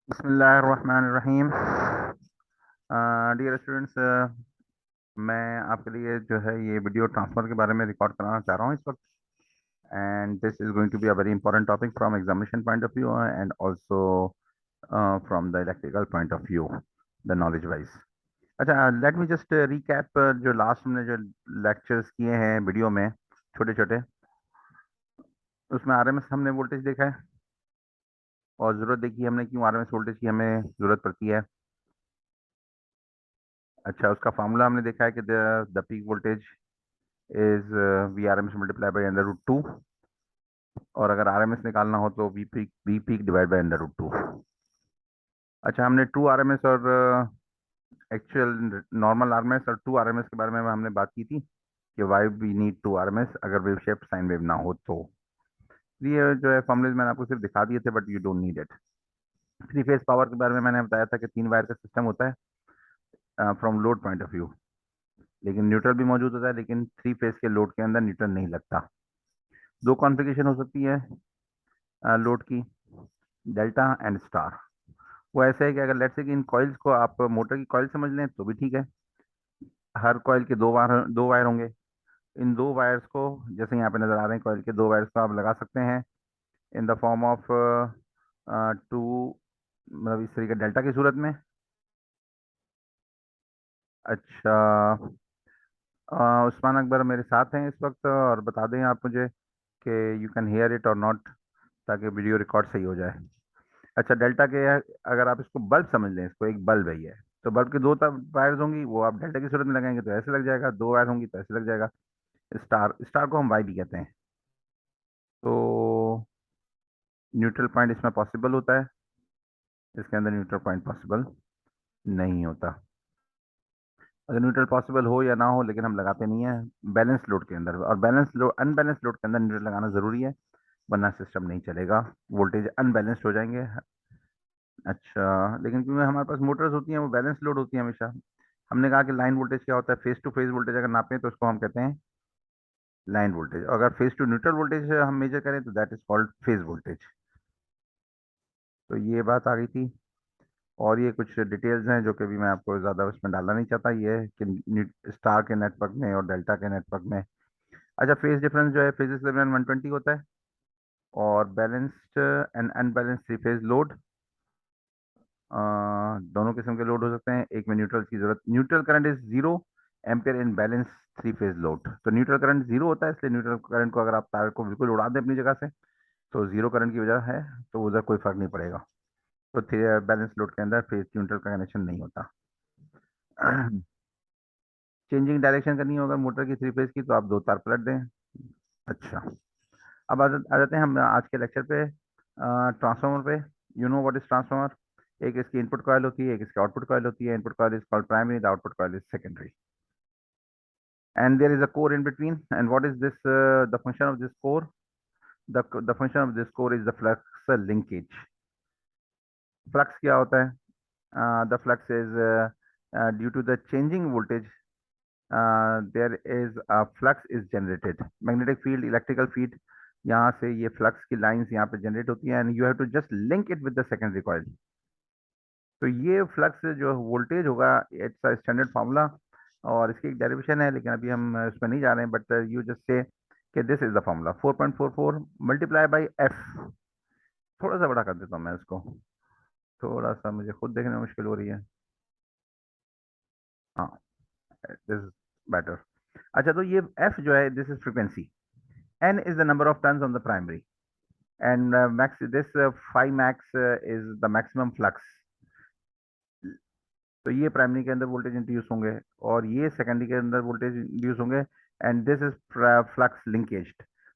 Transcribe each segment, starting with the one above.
बिस्मिल्लाहिर्रहमानिर्रहीम। Dear students, मैं आपके लिए जो है ये वीडियो ट्रांसफ़र के बारे में रिकॉर्ड कराना चाह रहा हूँ इस वक्त। And this is going to be a very important topic from examination point of view and also from the electrical point of view, the knowledge wise. अच्छा, लेट मी जस्ट रिकैप जो last हमने जो lectures किए हैं video में, छोटे छोटे, उसमें आरएमएस हमने वोल्टेज देखा है और ज़रूरत देखी हमने क्यों आरएमएस वोल्टेज की हमें ज़रूरत पड़ती है। अच्छा, उसका फार्मूला हमने देखा है कि the peak voltage is V R M S multiply by under root 2, और अगर आर एम एस निकालना हो तो V peak divide by under root 2। अच्छा, हमने ट्रू आर एम एस और actual normal R M S और टू आर एम एस के बारे में हमने बात की थी कि why we need to R M S अगर वेव शेप साइन वेव ना हो तो। ये जो है फॉर्मूलेज मैंने आपको सिर्फ दिखा दिए थे, but you don't need it. Three phase power के बारे में मैंने बताया था कि 3 वायर का सिस्टम होता है from load point of view, लेकिन न्यूट्रल भी मौजूद होता है, लेकिन थ्री फेज के लोड के अंदर न्यूट्रल नहीं लगता। दो कॉन्फ़िगरेशन हो सकती है लोड की, डेल्टा एंड स्टार। वो ऐसे है कि अगर लेट्स से कि इन कॉइल्स को आप मोटर की कॉइल समझ लें तो भी ठीक है। हर कॉइल के दो वायर होंगे। इन दो वायर्स को, जैसे यहाँ पे नजर आ रहे हैं, कॉइल के दो वायर्स को आप लगा सकते हैं in the form of two, मतलब इस तरीके डेल्टा की सूरत में। अच्छा, उस्मान अकबर मेरे साथ हैं इस वक्त, और बता दें आप मुझे कि यू कैन हेयर इट और नॉट, ताकि वीडियो रिकॉर्ड सही हो जाए। अच्छा, डेल्टा के अगर आप इसको बल्ब समझ लें, इसको एक बल्ब है ये, तो बल्ब की दो वायर्स होंगी, वो आप डेल्टा की सूरत में लगाएंगे तो ऐसे लग जाएगा, दो वायर होंगी तो ऐसे लग जाएगा। स्टार स्टार को हम वाई भी कहते हैं। तो न्यूट्रल पॉइंट इसमें पॉसिबल होता है, इसके अंदर न्यूट्रल पॉइंट पॉसिबल नहीं होता। अगर न्यूट्रल पॉसिबल हो या ना हो, लेकिन हम लगाते नहीं है बैलेंस लोड के अंदर, और बैलेंस लोड अनबैलेंस लोड के अंदर न्यूट्रल लगाना जरूरी है, वरना सिस्टम नहीं चलेगा, वोल्टेज अनबैलेंस्ड हो जाएंगे। अच्छा, लेकिन क्योंकि हमारे पास मोटर्स होती हैं वो बैलेंस लोड होती है हमेशा। हमने कहा कि लाइन वोल्टेज क्या होता है, फेस टू फेज वोल्टेज अगर नापें तो उसको हम कहते हैं लाइन वोल्टेज, और अगर फेस टू न्यूट्रल वोल्टेज हम मेजर करें तो that is called phase voltage. तो ये बात आ गई थी, और ये कुछ डिटेल्स हैं जो कि भी मैं आपको ज़्यादा उसमें डालना नहीं चाहता, ये है कि स्टार के नेटवर्क में और डेल्टा के नेटवर्क में। अच्छा, फेज डिफरेंस जो है फेजेस 11 120 होता है, और balanced and unbalanced three phase load, दोनों किस्म के लोड हो सकते हैं। एक में न्यूट्रल की जरूरत, neutral current is 0 ampere in balance three phase load. तो न्यूट्रल करंट जीरो होता है, इसलिए न्यूट्रल करंट को अगर आप तार को बिल्कुल उड़ा दें अपनी जगह से तो जीरो करंट की वजह है, तो उधर कोई फर्क नहीं पड़ेगा। तो बैलेंस लोड के अंदर फेज न्यूट्रल का कनेक्शन नहीं होता। चेंजिंग डायरेक्शन करनी होगा मोटर की थ्री फेज की, तो आप दो तार पलट दें। अच्छा, अब आ जाते हैं हम आज के लेक्चर पे, ट्रांसफार्मर पे। You know what is transformer. एक इसकी इनपुट कॉइल होती है, एक इसकी आउटपुट कॉइल होती है। Input coil is called primary, the output coil is secondary, and there is a core in between. And what is this the function of this core, the function of this core is the flux linkage. Flux क्या होता है? The flux is due to the changing voltage, there is a flux is generated, magnetic field, electrical field, यहाँ से ये flux की lines यहाँ पे generate होती हैं, and you have to just link it with the secondary coil. तो ये फ्लक्स जो वोल्टेज होगा, इट्स अ स्टैंडर्ड फार्मूला, और इसकी एक डेरिवेशन है, लेकिन अभी हम उसमें नहीं जा रहे हैं, बट यू जस्ट से कि this is the formula 4.44 multiply by F. थोड़ा सा बड़ा कर देता हूँ मैं इसको, थोड़ा सा मुझे खुद देखने में मुश्किल हो रही है। हाँ, दिस इज बेटर। अच्छा, तो ये एफ जो है this is frequency, N is the number of turns on the primary, and max this five max is the maximum flux. तो ये प्राइमरी के अंदर वोल्टेज इंड्यूस होंगे और ये सेकेंडरी के अंदर वोल्टेज इंड्यूस होंगे, and this is flux linkage.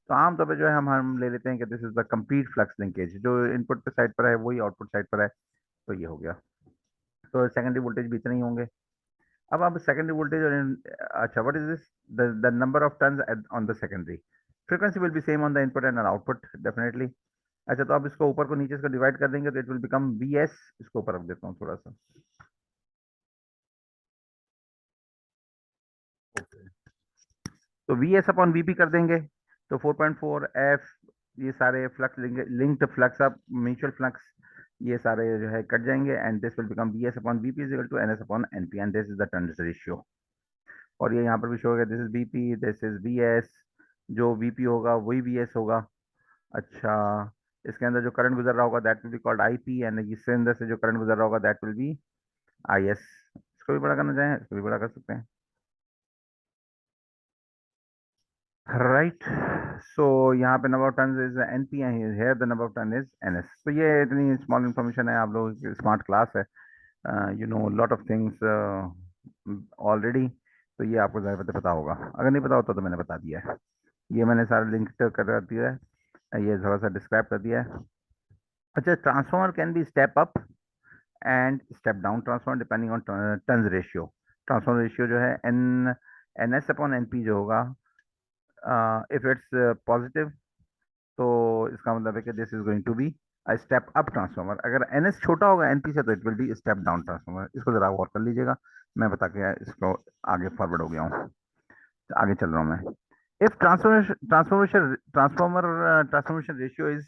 तो आमतौर पे जो है हम ले लेते हैं कि this is the complete flux linkage, जो इनपुट पे साइड पर है वही आउटपुट साइड पर है। तो ये हो गया, तो सेकेंडरी वोल्टेज भी इतने ही होंगे। अब सेकेंडरी वोल्टेज और अच्छा, what is this, the number of turns on the secondary frequency will be same on the input and output definitely. अच्छा, तो अब इसको ऊपर को नीचे से डिवाइड कर देंगे तो it will become V S. इसको ऊपर रख देता हूँ थोड़ा सा। तो V S upon V P कर देंगे, तो 4.4 एफ ये सारे flux linked flux of mutual flux, ये सारे जो है कट जाएंगे, and this will become B S upon B P is equal to N S upon N P, and this is the turns ratio. और ये यहाँ पर भी शो होगा, this is B P, this is B S, जो V P होगा वही V S होगा। अच्छा, इसके अंदर जो करंट गुजर रहा होगा that will be called I P, and इससे अंदर से जो करंट गुजर रहा होगा that will be I S. इसको भी बड़ा करना चाहें, इसको भी बड़ा कर सकते हैं, राइट। सो यहाँ पे number of turns is N P, here the number of turn is N S. तो ये इतनी स्मॉल इन्फॉर्मेशन है, आप लोगों की स्मार्ट क्लास है, you know lot of things already. तो ये आपको ज़्यादा पता होगा, अगर नहीं पता होता तो मैंने बता दिया है। ये मैंने सारा लिंक कर दिया है, ये थोड़ा सा डिस्क्राइब कर दिया है। अच्छा, transformer can be step up and step down transformer depending on turns ratio. Transformer ratio जो है N N S upon N P जो होगा, इफ इट्स पॉजिटिव तो इसका मतलब है कि this is going to be a step up transformer. अगर एन एस छोटा होगा एनपी से तो it will be step down transformer. इसको जरा गौर कर लीजिएगा, मैं बता के इसको आगे फॉरवर्ड हो गया हूँ, आगे चल रहा हूँ मैं। If transformation ratio is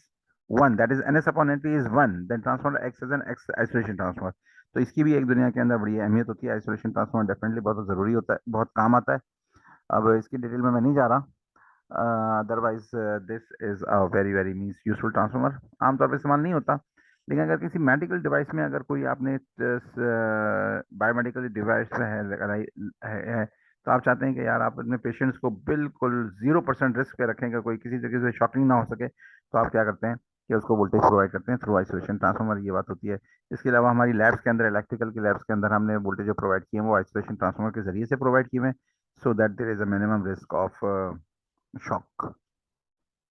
one, that is N S upon N P is one, then transformer X as N X isolation transformer. तो इसकी भी एक दुनिया के अंदर बड़ी अहमियत होती है। आइसोलेशन ट्रांसफॉर्मर डेफिनेटली बहुत जरूरी होता है, बहुत काम आता है। अब इसकी डिटेल में मैं नहीं जा रहा, otherwise this is a very very means useful transformer. आमतौर पर इस्तेमाल नहीं होता, लेकिन अगर किसी मेडिकल डिवाइस में अगर कोई आपने बायोमेडिकल डिवाइस है लगाई है, तो आप चाहते हैं कि यार आप अपने पेशेंट्स को बिल्कुल 0% रिस्क पे रखें कि कोई किसी तरीके से शॉकिंग ना हो सके, तो आप क्या करते हैं कि उसको वोल्टेज प्रोवाइड करते हैं थ्रू आइसोलेशन ट्रांसफॉर्मर। ये बात होती है। इसके अलावा हमारी लैब्स के अंदर, इलेक्ट्रिकल की लैब्स के अंदर हमने वोल्टेज जो प्रोवाइड किए हैं वो आइसोलेशन ट्रांसफॉर्मर के जरिए से प्रोवाइड किए हैं, so that there is a minimum risk of shock.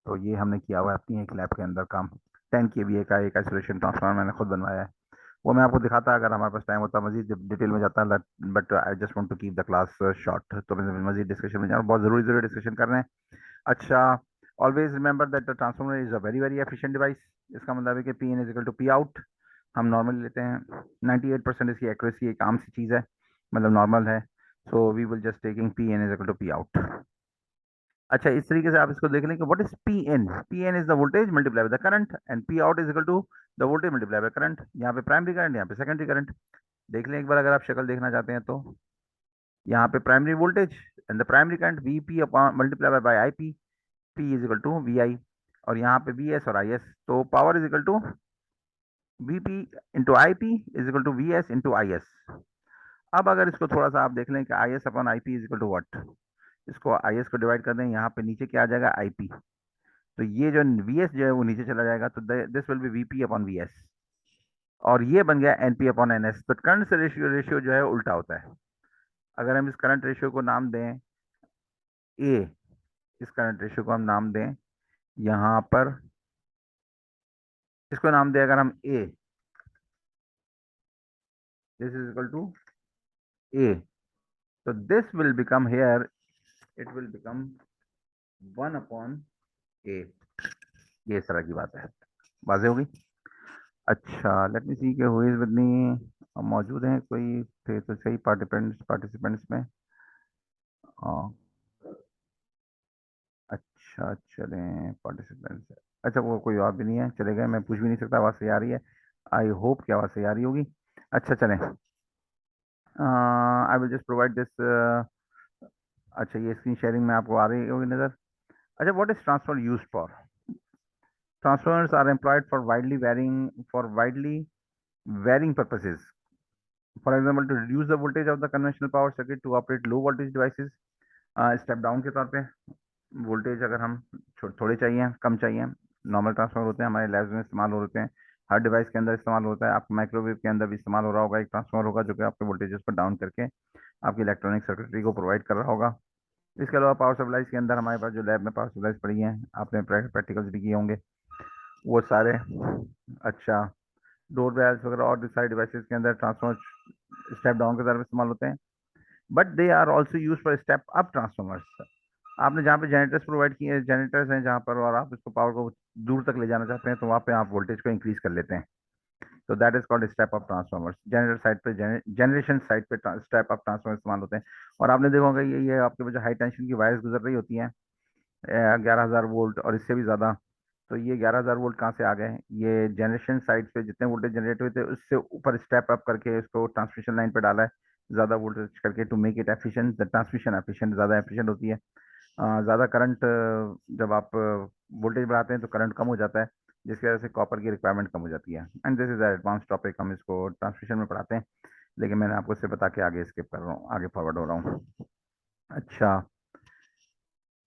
तो ये हमने किया हुआ है अपनी एक लैब के अंदर काम। 10 kVA का एक आइसोलेशन ट्रांसफार्मर मैंने खुद बनवाया है, वो मैं आपको दिखाता अगर हमारे पास टाइम होता, मजीद डिटेल में जाता, but I just want to keep the class short. तो मैं मजीद डिस्कशन में जा रहा हूँ, बहुत जरूरी जरूरी डिस्कशन कर रहे हैं। अच्छा, always remember that the transformer is a very very efficient device. इसका मतलब है कि P in is equal to P out, हम नॉर्मल लेते हैं। 98% इसकी एक्यूरेसी एक आम सी चीज़ है, मतलब नॉर्मल है। So we will just taking P N is equal to P out. अच्छा, इस तरीके से आप इसको देख लें कि what is P N. P N is the voltage multiply with the current, and P out is equal to the voltage multiply by current. यहाँ पे प्राइमरी करंट, यहाँ पे सेकेंडरी करंट। देख लें एक बार अगर आप शक्ल देखना चाहते हैं तो, यहाँ पे primary voltage and the primary current V P upon multiply by I P, P is equal to V I, और यहाँ पे वी एस और आई एस। तो power is equal to V P into I P is equal to V S into I S. अब अगर इसको थोड़ा सा आप देख लें कि I S upon I P is equal to what, इसको आई एस को डिवाइड कर दें, यहाँ पे नीचे क्या आ जाएगा आई पी, तो ये जो वी एस जो है वो नीचे चला जाएगा, तो this will be V P upon V S, और ये बन गया N P upon N S. तो करंट से रेशियो रेशियो जो है उल्टा होता है। अगर हम इस करंट रेशियो को नाम दें ए, इस करंट रेशियो को हम नाम दें यहाँ पर, इसको नाम दें अगर हम A, this is equal to A, तो this will become here, it will become 1 upon A. ये इस तरह की बात है, वाज़ेह होगी। अच्छा, लेट मी सी के हु इज विद मी, मौजूद हैं कोई, थे तो सही पार्टिसिपेंट्स पार्टिसिपेंट्स में। हाँ, अच्छा चलें पार्टिसिपेंट्स। अच्छा, वो कोई और भी नहीं है, चले गए, मैं पूछ भी नहीं सकता, आवाज़ सही आ रही है। आई होप कि आवाज़ सही आ रही होगी। अच्छा चलें, I will just provide this. अच्छा, ये स्क्रीन शेयरिंग में आपको आ रही होगी नज़र। अच्छा, what is transfer use for? Transformers are employed for widely varying purposes. For example, to reduce the voltage of the conventional power circuit to operate low voltage devices, step down के तौर पे voltage अगर हम थोड़े चाहिए, कम चाहिए, normal transformer होते हैं हमारे लैब्स में इस्तेमाल होते हैं, हर डिवाइस के अंदर इस्तेमाल होता है। आपको माइक्रोवेव के अंदर भी इस्तेमाल हो रहा होगा, एक ट्रांसफार्मर होगा जो कि आपके वोल्टेजेस को डाउन करके आपकी इलेक्ट्रॉनिक सर्किटरी को प्रोवाइड कर रहा होगा। इसके अलावा पावर सप्लाईज के अंदर हमारे पास जो लैब में पावर सप्लाईज पड़ी हैं, आपने प्रैक्टिकल्स भी किए होंगे वो सारे। अच्छा, डोर बेल्स वगैरह और सारे डिवाइसेस के अंदर ट्रांसफार्मर स्टेप डाउन के तरफ इस्तेमाल होते हैं, but they are also use for step up transformers. आपने जहाँ पे जनरेटर्स प्रोवाइड किए हैं, जनरेटर्स हैं जहाँ पर, और आप इसको पावर को दूर तक ले जाना चाहते हैं, तो वहाँ पे आप वोल्टेज को इंक्रीज कर लेते हैं, तो that is called step up transformers. Generator side पे, जनरेशन साइड पे स्टेप अप ट्रांसफार्मर इस्तेमाल होते हैं। और आपने देखा होगा ये आपके जो हाई टेंशन की वायर्स गुजर रही होती हैं, 11,000 वोल्ट और इससे भी ज़्यादा, तो ये 11,000 वोल्ट कहाँ से आ गए? ये जनरेशन साइड पे जितने वोल्टेज जनरेट हुए थे उससे ऊपर स्टेप अप करके इसको ट्रांसमिशन लाइन पे डाला है, ज़्यादा वोल्टेज करके, to make it efficient, the transmission efficient, ज़्यादा एफिशिएंट होती है। ज़्यादा करंट, जब आप वोल्टेज बढ़ाते हैं तो करंट कम हो जाता है, जिसकी वजह से कॉपर की रिक्वायरमेंट कम हो जाती है। And this is advance topic, हम इसको ट्रांसमिशन में पढ़ाते हैं, लेकिन मैंने आपको इससे बता के आगे स्किप कर रहा हूँ, आगे फॉरवर्ड हो रहा हूँ। अच्छा।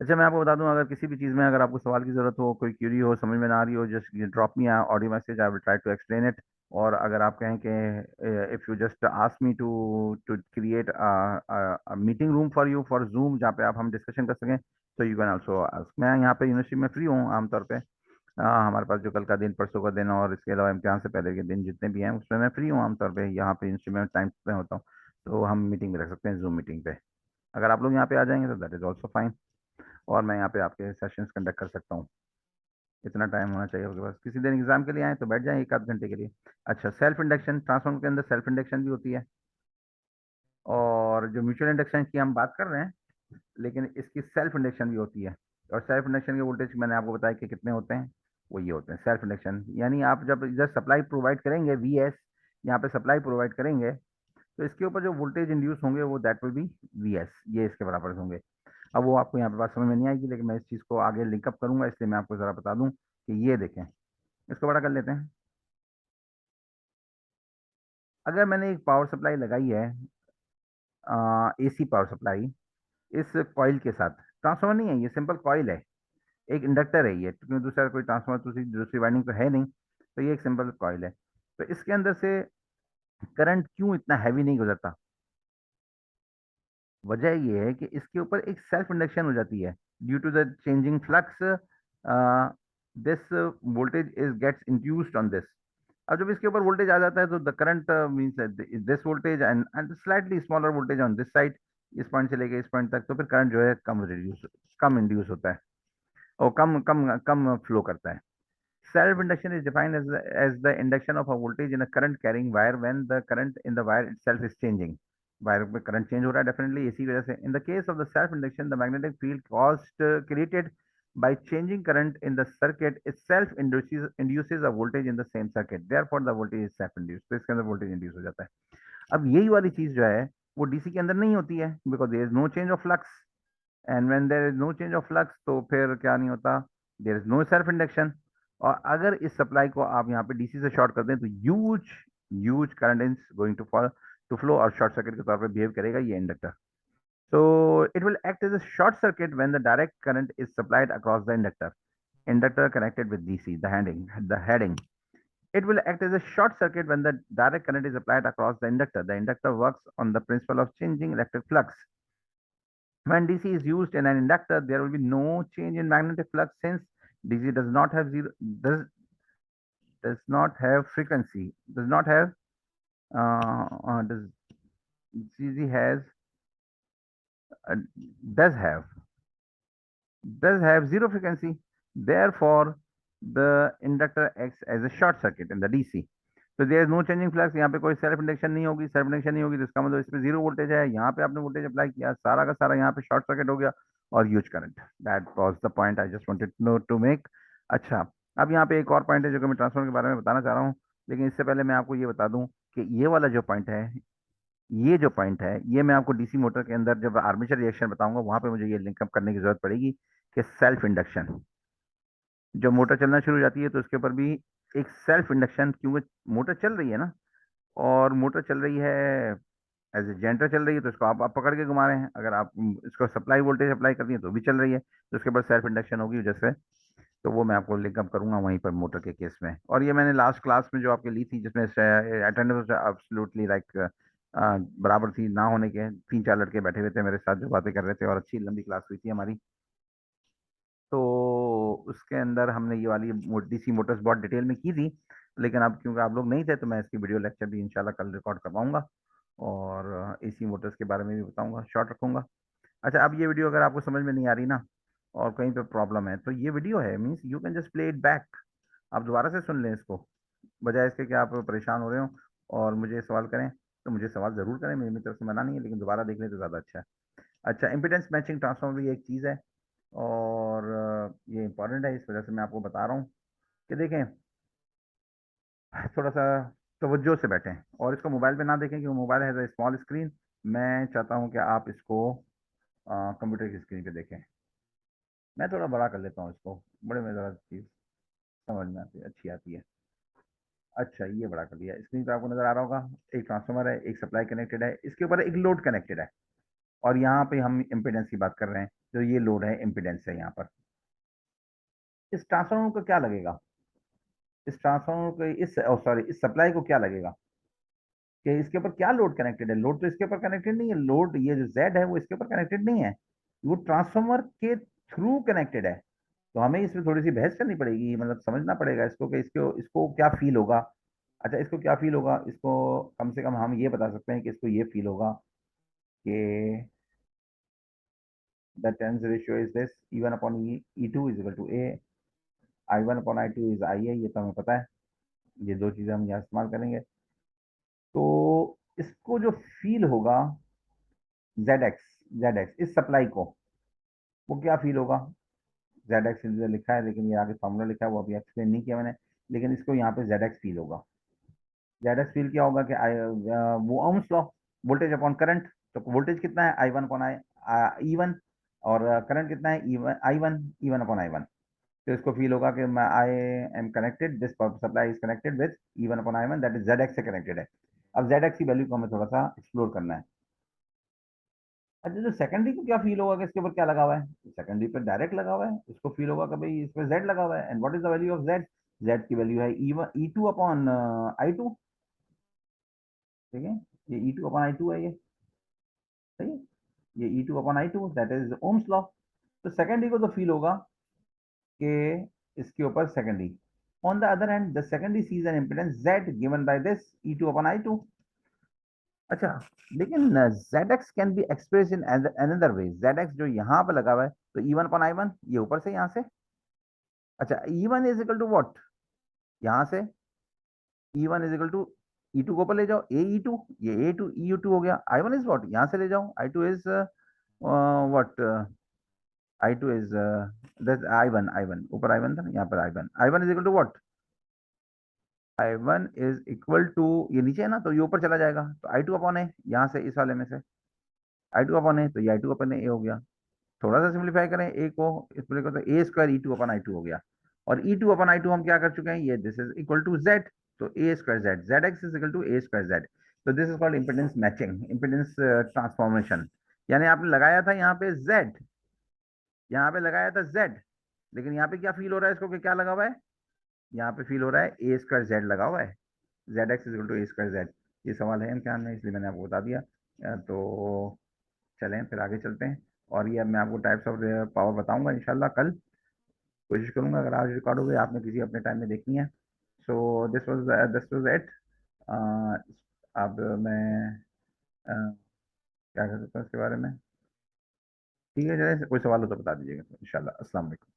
अच्छा, मैं आपको बता दूं, अगर किसी भी चीज़ में अगर आपको सवाल की ज़रूरत हो, कोई क्यूरी हो, समझ में ना आ रही हो, just drop me audio message, I will try to explain it. और अगर आप कहें कि if you just ask me to to create meeting room for you for Zoom, जहाँ पे आप हम डिस्कशन कर सकें, तो यू कैन ऑल्सो आस्क। मैं यहाँ पे यूनिवर्सिटी में फ्री हूँ आमतौर पे। हमारे पास जो कल का दिन, परसों का दिन, और इसके अलावा इम्तिहान से पहले के दिन जितने भी हैं, उसमें मैं फ्री हूँ आमतौर पे, यहाँ पे यूनिवर्सिटी में टाइम पे होता हूँ। तो हम मीटिंग में रख सकते हैं, जूम मीटिंग पे। अगर आप लोग यहाँ पे आ जाएंगे तो दैट इज़ ऑल्सो फाइन, और मैं यहाँ पे आपके सेशंस कंडक्ट कर सकता हूँ। इतना टाइम होना चाहिए आपके पास, किसी दिन एग्जाम के लिए आए तो बैठ जाएं एक आध घंटे के लिए। अच्छा, सेल्फ इंडक्शन, ट्रांसफार्मर के अंदर सेल्फ इंडक्शन भी होती है, और जो म्यूचुअल इंडक्शन की हम बात कर रहे हैं, लेकिन इसकी सेल्फ इंडक्शन भी होती है। और सेल्फ इंडक्शन के वोल्टेज मैंने आपको बताया कि कितने होते हैं, वो ये होते हैं सेल्फ इंडक्शन। यानी आप जब इधर सप्लाई प्रोवाइड करेंगे, वी एस, यहाँ पे सप्लाई प्रोवाइड करेंगे, तो इसके ऊपर जो वोल्टेज इंड्यूस होंगे वो that will be V S, ये इसके बराबर होंगे। अब वो आपको यहाँ पे बात समझ में नहीं आएगी, लेकिन मैं इस चीज़ को आगे लिंकअप करूंगा, इसलिए मैं आपको ज़रा बता दूं कि ये देखें, इसको बड़ा कर लेते हैं। अगर मैंने एक पावर सप्लाई लगाई है, एसी पावर सप्लाई, इस कॉइल के साथ, ट्रांसफार्मर नहीं है ये, सिंपल कॉइल है, एक इंडक्टर है ये, क्योंकि दूसरा कोई ट्रांसफार्मर, दूसरी दूसरी वाइंडिंग तो है नहीं, तो ये एक सिंपल कॉइल है। तो इसके अंदर से करंट क्यों इतना हैवी नहीं गुजरता? वजह ये है कि इसके ऊपर एक सेल्फ इंडक्शन हो जाती है, due to the changing flux, this voltage is gets induced on this. अब जब इसके ऊपर वोल्टेज आ जाता है तो the current means this voltage and slightly smaller voltage on this side, इस पॉइंट से लेके इस पॉइंट तक, तो फिर करंट जो है कम इंड्यूस होता है, और कम कम कम फ्लो करता है। Self induction is defined as the induction of a voltage in a current carrying wire when the current in the wire itself is changing. Wire में करंट चेंज हो रहा है डेफिनेटली, इसी वजह से। In the case of the self induction, the magnetic field caused created by changing current in the circuit itself induces a voltage in the same circuit, therefore the voltage is self induced। तो इसके अंदर voltage induce हो जाता है। अब यही वाली चीज जो है वो डीसी के अंदर नहीं होती है, because there is no change of flux, and when there is no change of flux तो फिर क्या नहीं होता, there is no self induction. और अगर इस सप्लाई को आप यहाँ पे डीसी से शॉर्ट कर दें तो huge huge current is going to flow, और शॉर्ट सर्किट के तौर पे बिहेव करेगा ये inductor. So it will act as a short circuit when the direct current is supplied across the inductor. Inductor connected with DC, the heading. It will act as a short circuit when the direct current is applied across the inductor. The inductor works on the principle of changing electric flux. When DC is used in an inductor, there will be no change in magnetic flux since DC does not have does, does not have frequency, does not have does DC has uh, does have zero frequency. Therefore, the inductor acts as a short circuit in the DC. तो there is no changing flux, यहाँ पे कोई self induction नहीं होगी, self induction नहीं होगी तो इसका मतलब इसमें जीरो वोल्टेज है। यहाँ पे आपने वोल्टेज अप्लाई किया, सारा का सारा यहाँ पे शॉर्ट सर्किट हो गया, और huge current. That was the point I just wanted no to make. अच्छा, अब यहाँ पे एक और पॉइंट है जो कि मैं ट्रांसफार्मर के बारे में बताना चाह रहा हूँ, लेकिन इससे पहले मैं आपको ये बता दूं कि ये वाला जो पॉइंट है, ये जो पॉइंट है, ये मैं आपको डीसी मोटर के अंदर जब आर्मेचर रिएक्शन बताऊंगा वहां पे मुझे ये लिंकअप करने की जरूरत पड़ेगी कि सेल्फ इंडक्शन, जब मोटर चलना शुरू हो जाती है तो उसके ऊपर भी एक सेल्फ इंडक्शन, क्योंकि मोटर चल रही है ना, और मोटर चल रही है एज ए जनरेटर चल रही है, तो इसको आप पकड़ के घुमा रहे हैं, अगर आप इसको सप्लाई वोल्टेज अप्लाई कर दिए तो भी चल रही है, तो उसके बाद सेल्फ इंडक्शन होगी जैसे। तो वो मैं आपको लिंकअप करूंगा वहीं पर मोटर के केस में। और ये मैंने लास्ट क्लास में जो आपके ली थी, जिसमें अटेंडेंस एब्सोल्युटली लाइक बराबर थी, ना होने के 3-4 लड़के बैठे हुए थे मेरे साथ जो बातें कर रहे थे, और अच्छी लंबी क्लास हुई थी हमारी। तो उसके अंदर हमने ये वाली डीसी मोटर्स बहुत डिटेल में की थी, लेकिन अब क्योंकि आप लोग नहीं थे तो मैं इसकी वीडियो लेक्चर भी इंशाल्लाह कल रिकॉर्ड करवाऊंगा, और एसी मोटर्स के बारे में भी बताऊंगा, शॉर्ट रखूंगा। अच्छा, अब ये वीडियो अगर आपको समझ में नहीं आ रही ना, और कहीं पे प्रॉब्लम है, तो ये वीडियो है, means you can just play it back, आप दोबारा से सुन लें इसको, बजाय इसके कि आप परेशान हो रहे हो और मुझे सवाल करें। तो मुझे सवाल जरूर करें, मेरी तरफ से मना नहीं है, लेकिन दोबारा देख लें तो ज़्यादा अच्छा है। अच्छा, इम्पिडेंस मैचिंग ट्रांसफार्मर भी एक चीज़ है, और ये इंपॉर्टेंट है, इस वजह से मैं आपको बता रहा हूँ कि देखें, थोड़ा सा तवज्जो से बैठें और इसको मोबाइल पे ना देखें, क्योंकि मोबाइल है स्मॉल स्क्रीन। मैं चाहता हूँ कि आप इसको कंप्यूटर की स्क्रीन पे देखें। मैं थोड़ा बड़ा कर लेता हूँ इसको, बड़े में ज़रा चीज़ समझ में आती है, अच्छी आती है। अच्छा, ये बड़ा कर दिया। स्क्रीन पे आपको नजर आ रहा होगा, एक ट्रांसफार्मर है, एक सप्लाई कनेक्टेड है, इसके ऊपर एक लोड कनेक्टेड है, और यहाँ पे हम इम्पीडेंस की बात कर रहे हैं। जो ये लोड है, इम्पीडेंस है यहाँ पर। इस ट्रांसफार्मर को क्या लगेगा, इस ट्रांसफार्मर को, इस सॉरी, इस सप्लाई को क्या लगेगा कि इसके ऊपर क्या लोड कनेक्टेड है? लोड तो इसके ऊपर कनेक्टेड नहीं है। लोड ये जो जेड है वो इसके ऊपर कनेक्टेड नहीं है, वो ट्रांसफार्मर के थ्रू कनेक्टेड है। तो हमें इसमें थोड़ी सी बहस करनी पड़ेगी, मतलब समझना पड़ेगा इसको कि इसको इसको क्या फील होगा। अच्छा, इसको क्या फील होगा, इसको कम से कम हम ये बता सकते हैं कि इसको ये फील होगा कि the turns ratio is this, E1 upon E2 is equal to A, I1 upon I2 is IA। ये तो हमें पता है, ये दो चीजें हम यहाँ इस्तेमाल करेंगे। तो इसको जो फील होगा ZX, ZX इस सप्लाई को, वो क्या फील होगा? ZX लिखा है, लेकिन ये आगे फॉर्मूला लिखा है, वो अभी एक्सप्लेन नहीं किया मैंने, लेकिन इसको यहाँ पे ZX फील होगा। ZX फील क्या होगा कि वो Ohm's law, voltage upon current. तो वोल्टेज कितना है, I1 अपॉन E1, और करंट कितना है, E1 अपॉन I1। तो इसको फील होगा कि मैं I am connected, this power supply is connected with E1 upon I1, that is ZX से कनेक्टेड है। अब ZX की वैल्यू को हमें थोड़ा सा एक्सप्लोर करना है। अच्छा, जो सेकेंडरी को क्या फील होगा कि इसके ऊपर क्या लगा हुआ है? सेकेंडरी पर डायरेक्ट लगा हुआ है, इसको फील होगा कि भाई इस पर जेड लगा हुआ है। And what is the value of Z? Z की वैल्यू है E2 अपॉन I2। ठीक है, ये E2 अपॉन I2 है, ये सही है। ये E2 upon I2, that is Ohm's law. तो सेकेंडरी को तो फील होगा कि इसके ऊपर secondary. On the other hand, the secondary sees an impedance Z given by this E2 upon I2। अच्छा, लेकिन ZX can be express in another way. ZX जो यहाँ पे लगा हुआ है, तो E1 अपॉन I1, ये ऊपर से यहाँ से। अच्छा, E1 is equal to what, यहाँ से E1 is equal to E2 को ऊपर ले जाओ, AE2, ये A2 EU2 हो गया। I1 इज वॉट, यहाँ से ले जाओ, I2 is what, I2 is दस I1 ऊपर I1 था ना, यहाँ पर I1 is equal to what, I1 is equal to, ये नीचे है ना, तो ये ऊपर चला जाएगा, तो I2 अपॉन है, यहाँ से इस वाले में से I2 अपॉन है, तो ये I2 अपॉन ए हो गया। थोड़ा सा सिंप्लीफाई करें ए को, इस पूरे को, तो A square E2 upon I2 हो गया। और E2 अपॉन I2 हम क्या कर चुके हैं, ये this is equal to Z, तो A square Z, Z X is equal to A square Z. तो this is called impedance matching, impedance transformation. यानी आपने लगाया था यहाँ पे जेड, यहाँ पे लगाया था जेड, लेकिन यहाँ पे क्या फील हो रहा है इसको कि क्या लगा हुआ है? यहाँ पे फील हो रहा है ए स्क्वायर जेड लगा हुआ है, Z X is equal to A square Z. ये सवाल है इम्तिहान में, इसलिए मैंने आपको बता दिया। तो चलें फिर आगे चलते हैं, और ये अब मैं आपको टाइप्स ऑफ पावर बताऊंगा इंशाल्लाह कल। कोशिश करूंगा, अगर आज रिकॉर्ड हो गई, आपने किसी अपने टाइम में देखनी है। So this was it. अब मैं क्या कर सकता हूँ इसके बारे में? ठीक है, चले, कोई सवाल हो तो बता दीजिएगा इंशाल्लाह। अस्सलाम वालेकुम।